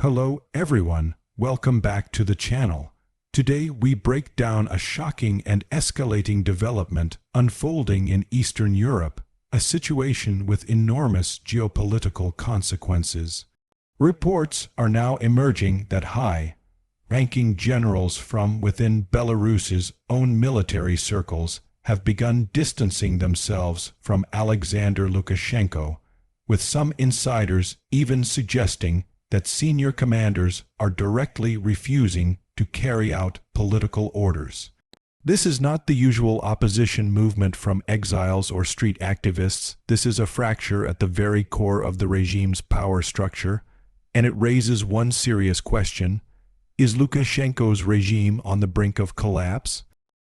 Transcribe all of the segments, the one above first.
Hello everyone, welcome back to the channel. Today we break down a shocking and escalating development unfolding in Eastern Europe, a situation with enormous geopolitical consequences. Reports are now emerging that high-ranking generals from within Belarus's own military circles have begun distancing themselves from Alexander Lukashenko, with some insiders even suggesting that senior commanders are directly refusing to carry out political orders. This is not the usual opposition movement from exiles or street activists. This is a fracture at the very core of the regime's power structure, and it raises one serious question: is Lukashenko's regime on the brink of collapse?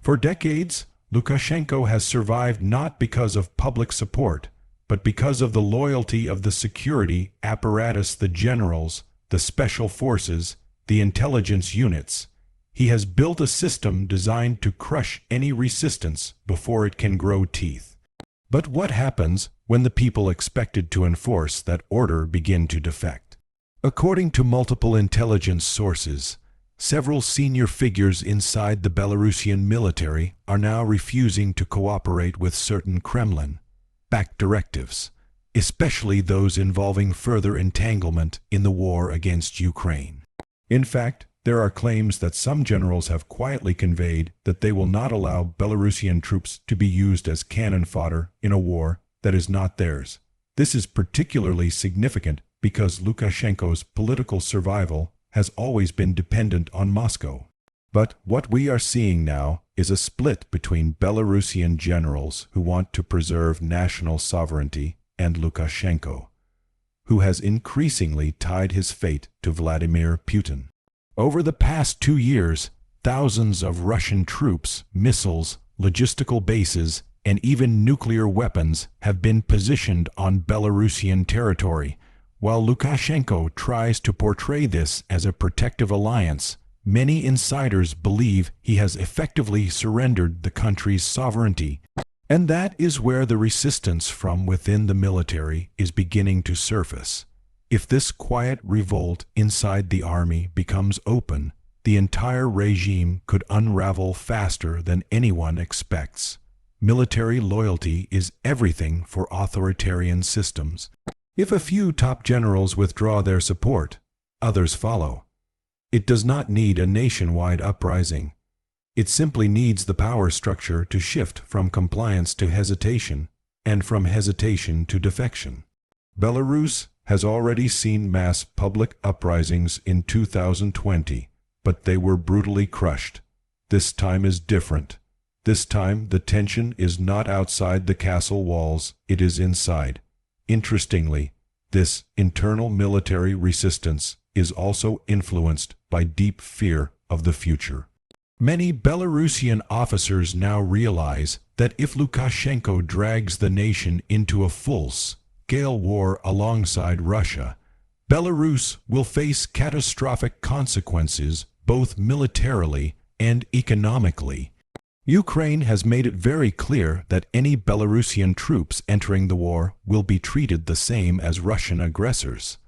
For decades, Lukashenko has survived not because of public support, but because of the loyalty of the security apparatus, the generals, the special forces, the intelligence units. He has built a system designed to crush any resistance before it can grow teeth. But what happens when the people expected to enforce that order begin to defect? According to multiple intelligence sources, several senior figures inside the Belarusian military are now refusing to cooperate with certain Kremlin-backed directives, especially those involving further entanglement in the war against Ukraine. In fact, there are claims that some generals have quietly conveyed that they will not allow Belarusian troops to be used as cannon fodder in a war that is not theirs. This is particularly significant because Lukashenko's political survival has always been dependent on Moscow. But what we are seeing now is a split between Belarusian generals who want to preserve national sovereignty and Lukashenko, who has increasingly tied his fate to Vladimir Putin. Over the past 2 years, thousands of Russian troops, missiles, logistical bases, and even nuclear weapons have been positioned on Belarusian territory. While Lukashenko tries to portray this as a protective alliance, many insiders believe he has effectively surrendered the country's sovereignty. And that is where the resistance from within the military is beginning to surface. If this quiet revolt inside the army becomes open, the entire regime could unravel faster than anyone expects. Military loyalty is everything for authoritarian systems. If a few top generals withdraw their support, others follow. It does not need a nationwide uprising. It simply needs the power structure to shift from compliance to hesitation, and from hesitation to defection. Belarus has already seen mass public uprisings in 2020, but they were brutally crushed. This time is different. This time the tension is not outside the castle walls, it is inside. Interestingly, this internal military resistance is also influenced by deep fear of the future. Many Belarusian officers now realize that if Lukashenko drags the nation into a full-scale war alongside Russia, Belarus will face catastrophic consequences both militarily and economically. Ukraine has made it very clear that any Belarusian troops entering the war will be treated the same as Russian aggressors,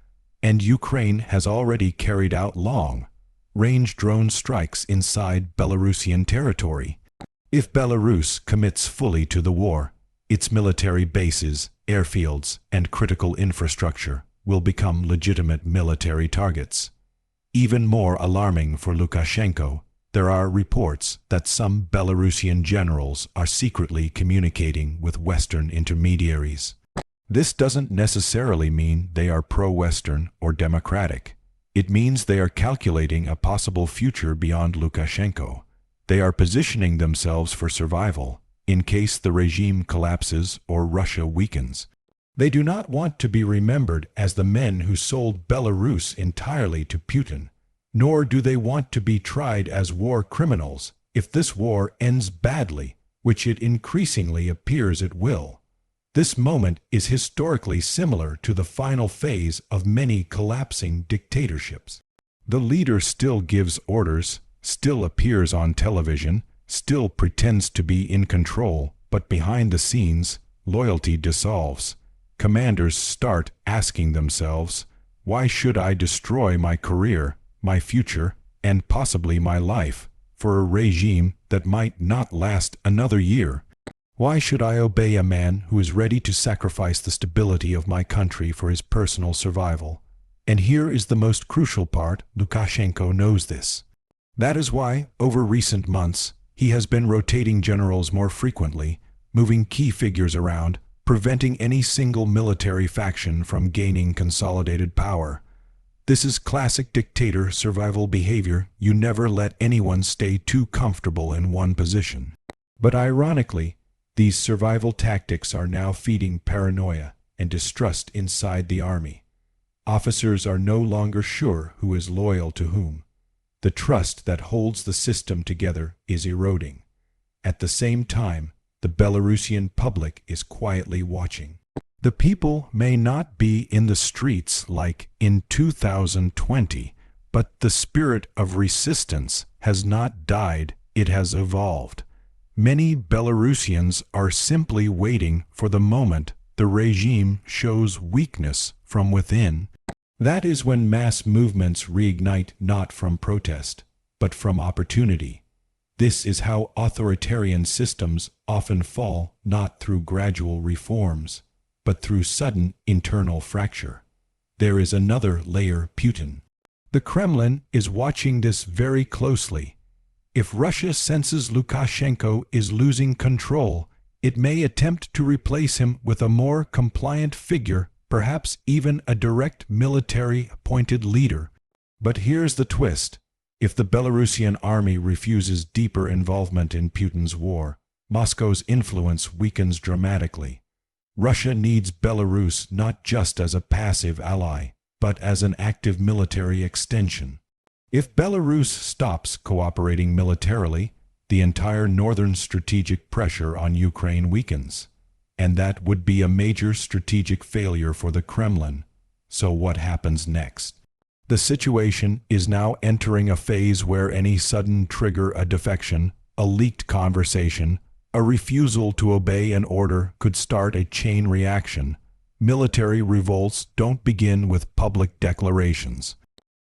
and Ukraine has already carried out long-range drone strikes inside Belarusian territory. If Belarus commits fully to the war, its military bases, airfields, and critical infrastructure will become legitimate military targets. Even more alarming for Lukashenko, there are reports that some Belarusian generals are secretly communicating with Western intermediaries. This doesn't necessarily mean they are pro-Western or democratic. It means they are calculating a possible future beyond Lukashenko. They are positioning themselves for survival in case the regime collapses or Russia weakens. They do not want to be remembered as the men who sold Belarus entirely to Putin, nor do they want to be tried as war criminals if this war ends badly, which it increasingly appears it will. This moment is historically similar to the final phase of many collapsing dictatorships. The leader still gives orders, still appears on television, still pretends to be in control, but behind the scenes, loyalty dissolves. Commanders start asking themselves, Why should I destroy my career, my future, and possibly my life, for a regime that might not last another year? Why should I obey a man who is ready to sacrifice the stability of my country for his personal survival? And here is the most crucial part: Lukashenko knows this. That is why, over recent months, he has been rotating generals more frequently, moving key figures around, preventing any single military faction from gaining consolidated power. This is classic dictator survival behavior. You never let anyone stay too comfortable in one position. But ironically, these survival tactics are now feeding paranoia and distrust inside the army. Officers are no longer sure who is loyal to whom. The trust that holds the system together is eroding. At the same time, the Belarusian public is quietly watching. The people may not be in the streets like in 2020, but the spirit of resistance has not died, it has evolved. Many Belarusians are simply waiting for the moment the regime shows weakness from within. That is when mass movements reignite, not from protest, but from opportunity. This is how authoritarian systems often fall, not through gradual reforms, but through sudden internal fracture. There is another layer: Putin. The Kremlin is watching this very closely. If Russia senses Lukashenko is losing control, it may attempt to replace him with a more compliant figure, perhaps even a direct military-appointed leader. But here's the twist. If the Belarusian army refuses deeper involvement in Putin's war, Moscow's influence weakens dramatically. Russia needs Belarus not just as a passive ally, but as an active military extension. If Belarus stops cooperating militarily, the entire northern strategic pressure on Ukraine weakens. And that would be a major strategic failure for the Kremlin. So what happens next? The situation is now entering a phase where any sudden trigger, a defection, a leaked conversation, a refusal to obey an order could start a chain reaction. Military revolts don't begin with public declarations.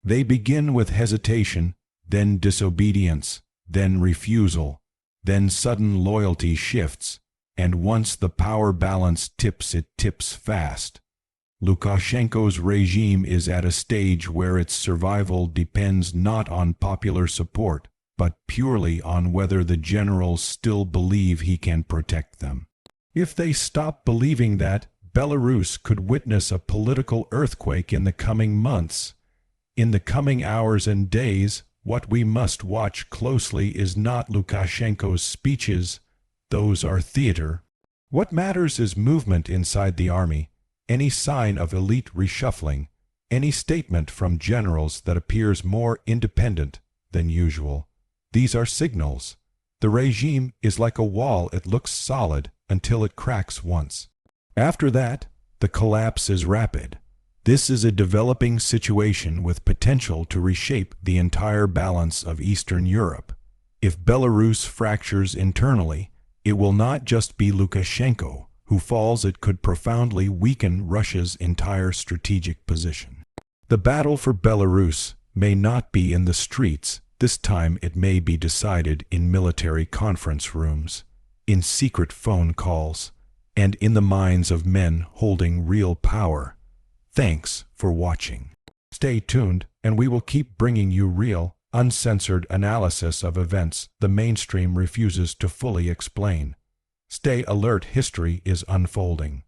They begin with hesitation, then disobedience, then refusal, then sudden loyalty shifts, and once the power balance tips, it tips fast. Lukashenko's regime is at a stage where its survival depends not on popular support, but purely on whether the generals still believe he can protect them. If they stop believing that, Belarus could witness a political earthquake in the coming months. In the coming hours and days, what we must watch closely is not Lukashenko's speeches. Those are theater. What matters is movement inside the army, any sign of elite reshuffling, any statement from generals that appears more independent than usual. These are signals. The regime is like a wall. It looks solid until it cracks once. After that, the collapse is rapid. This is a developing situation with potential to reshape the entire balance of Eastern Europe. If Belarus fractures internally, it will not just be Lukashenko who falls. It could profoundly weaken Russia's entire strategic position. The battle for Belarus may not be in the streets. This time it may be decided in military conference rooms, in secret phone calls, and in the minds of men holding real power. Thanks for watching. Stay tuned, and we will keep bringing you real, uncensored analysis of events the mainstream refuses to fully explain. Stay alert, history is unfolding.